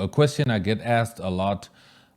a question I get asked a lot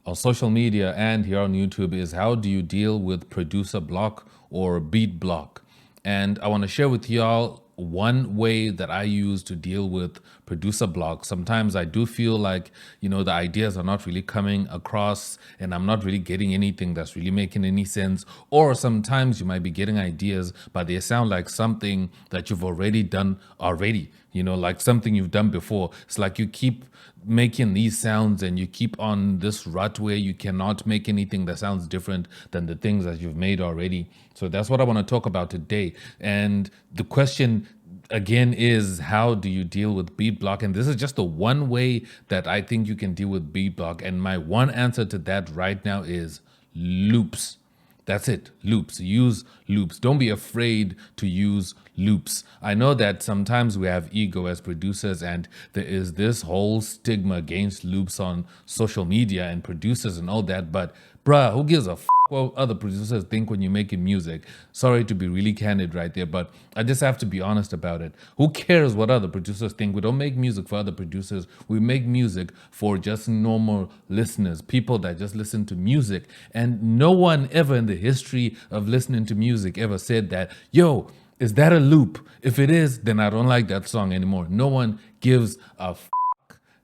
on social media and here on YouTube is, how do you deal with producer block or beat block? And I want to share with y'all one way that I use to deal with producer block. Sometimes I do feel like, the ideas are not really coming across and I'm not really getting anything that's really making any sense. Or sometimes you might be getting ideas, but they sound like something that you've already done already, like something you've done before. It's like you keep making these sounds and you keep on this rut where you cannot make anything that sounds different than the things that you've made already. So that's what I want to talk about today. And the question again is, how do you deal with beat block? And this is just the one way that I think you can deal with beat block. And my one answer to that right now is loops. That's it. Loops. Use loops. Don't be afraid to use loops. I know that sometimes we have ego as producers and there is this whole stigma against loops on social media and producers and all that. But bruh, who gives a f what other producers think when you're making music? Sorry to be really candid right there, but I just have to be honest about it. Who cares what other producers think? We don't make music for other producers. We make music for just normal listeners, people that just listen to music. And no one ever in the history of listening to music ever said that, yo, is that a loop? If it is, then I don't like that song anymore. No one gives a f.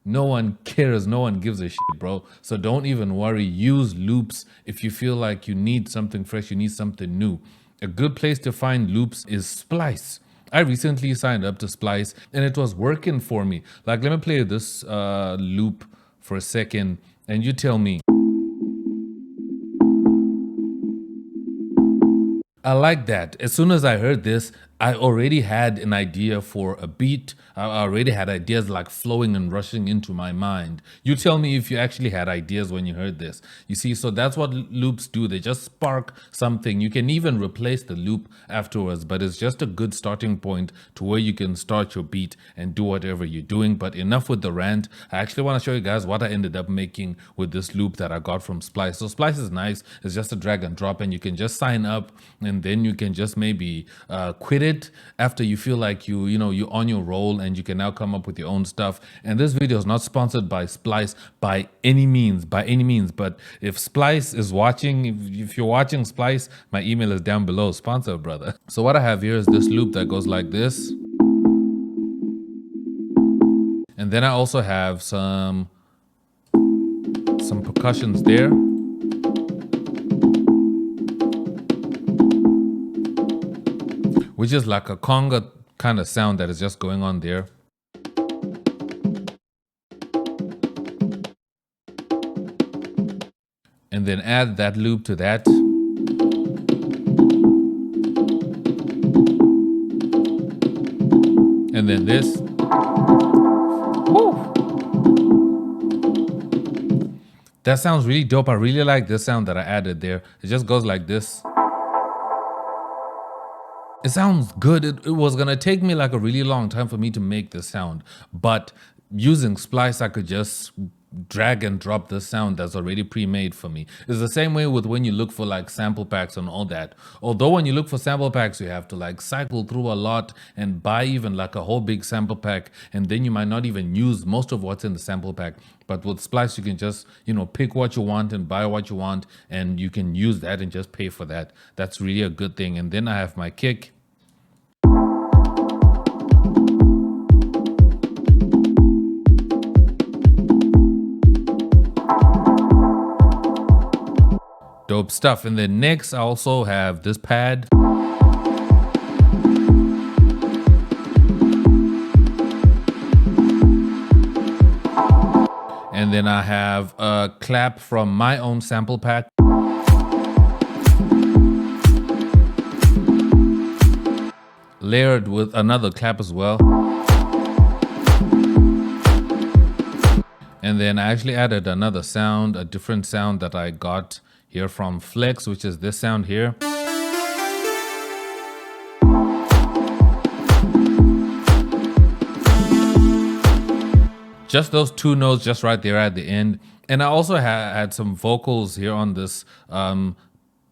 No one cares. No one gives a shit, bro. So don't even worry. Use loops if you feel like you need something fresh, you need something new. A good place to find loops is Splice. I recently signed up to Splice and it was working for me. Like, let me play this loop for a second and you tell me. I like that. As soon as I heard this, I already had an idea for a beat. I already had ideas like flowing and rushing into my mind. You tell me if you actually had ideas when you heard this. You see, so that's what loops do. They just spark something. You can even replace the loop afterwards, but it's just a good starting point to where you can start your beat and do whatever you're doing. But enough with the rant. I actually want to show you guys what I ended up making with this loop that I got from Splice. So Splice is nice. It's just a drag and drop and you can just sign up and then you can just maybe quit it after you feel like you're on your roll and you can now come up with your own stuff. And this video is not sponsored by Splice by any means, but if Splice is watching, if you're watching Splice, my email is down below. Sponsor, brother. So what I have here is this loop that goes like this, and then I also have some percussions there. Which is like a conga kind of sound that is just going on there. And then add that loop to that. And then this. Woo! That sounds really dope. I really like this sound that I added there. It just goes like this. It sounds good. It was gonna take me like a really long time for me to make this sound, but using Splice, I could just drag and drop the sound that's already pre-made for me. It's the same way with when you look for like sample packs and all that. Although when you look for sample packs, you have to like cycle through a lot and buy even like a whole big sample pack, and then you might not even use most of what's in the sample pack. But with Splice, you can just, pick what you want and buy what you want, and you can use that and just pay for that. That's really a good thing. And then I have my kick. Dope stuff. And then next I also have this pad. And then I have a clap from my own sample pack. Layered with another clap as well. And then I actually added another sound, a different sound that I got here from Flex, which is this sound here. Just those two notes just right there at the end. And I also had some vocals here on this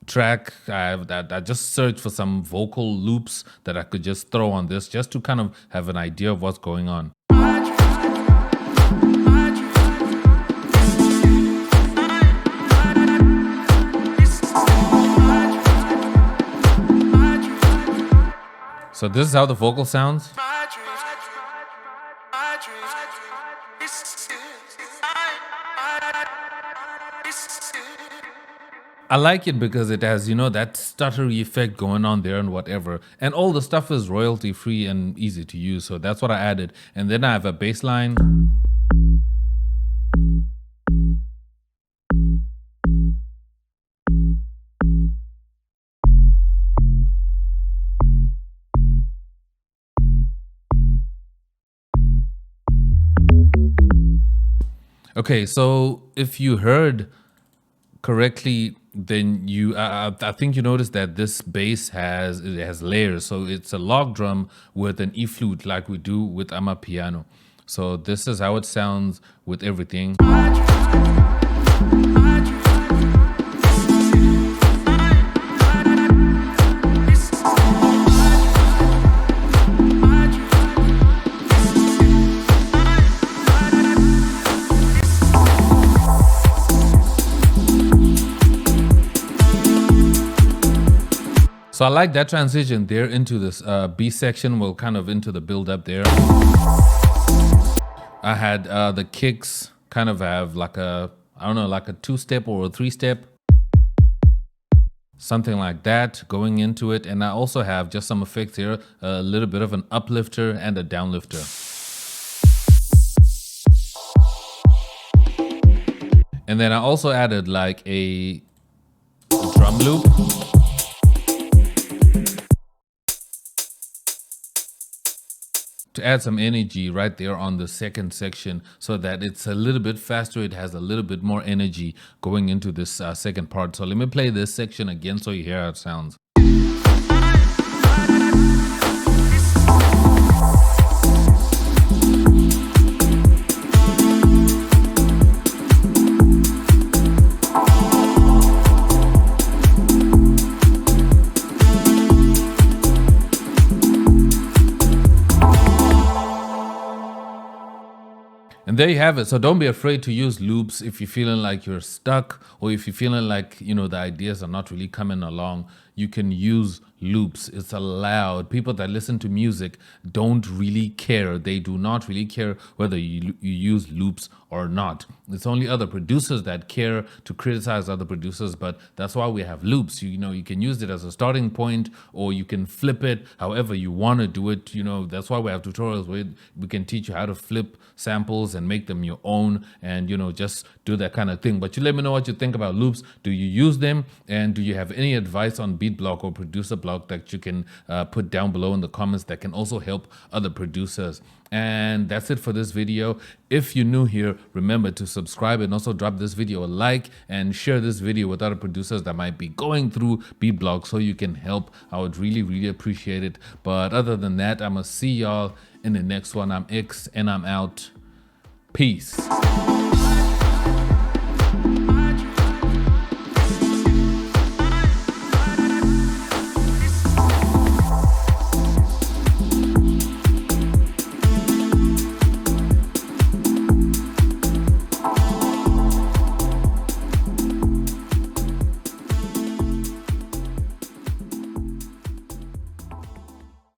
track. I just searched for some vocal loops that I could just throw on this just to kind of have an idea of what's going on. So this is how the vocal sounds. I like it because it has, you know, that stuttery effect going on there and whatever. And all the stuff is royalty free and easy to use. So that's what I added. And then I have a bass line. Okay, so if you heard correctly, then you I think you noticed that this bass has layers. So it's a log drum with an E flute like we do with Amapiano. So this is how it sounds with everything. So I like that transition there into this B section, well, kind of into the build up there. I had the kicks kind of have like a, I don't know, like a 2-step or a 3-step. Something like that going into it. And I also have just some effects here, a little bit of an uplifter and a downlifter. And then I also added like a drum loop. To add some energy right there on the second section so that it's a little bit faster, it has a little bit more energy going into this second part. So let me play this section again so you hear how it sounds. And there you have it. So don't be afraid to use loops if you're feeling like you're stuck, or if you're feeling like, you know, the ideas are not really coming along. You can use loops. It's allowed. People that listen to music don't really care. They do not really care whether you use loops or not. It's only other producers that care to criticize other producers, but that's why we have loops. You know, you can use it as a starting point, or you can flip it however you want to do it. You know, that's why we have tutorials where we can teach you how to flip samples and make them your own, and, you know, just do that kind of thing. But you let me know what you think about loops. Do you use them? And do you have any advice on beat block or producer block that you can put down below in the comments that can also help other producers? And that's it for this video. If you're new here, remember to subscribe and also drop this video a like and share this video with other producers that might be going through beat block so you can help. I would really, really appreciate it. But other than that, I'm gonna see y'all in the next one. I'm X and I'm out. Peace.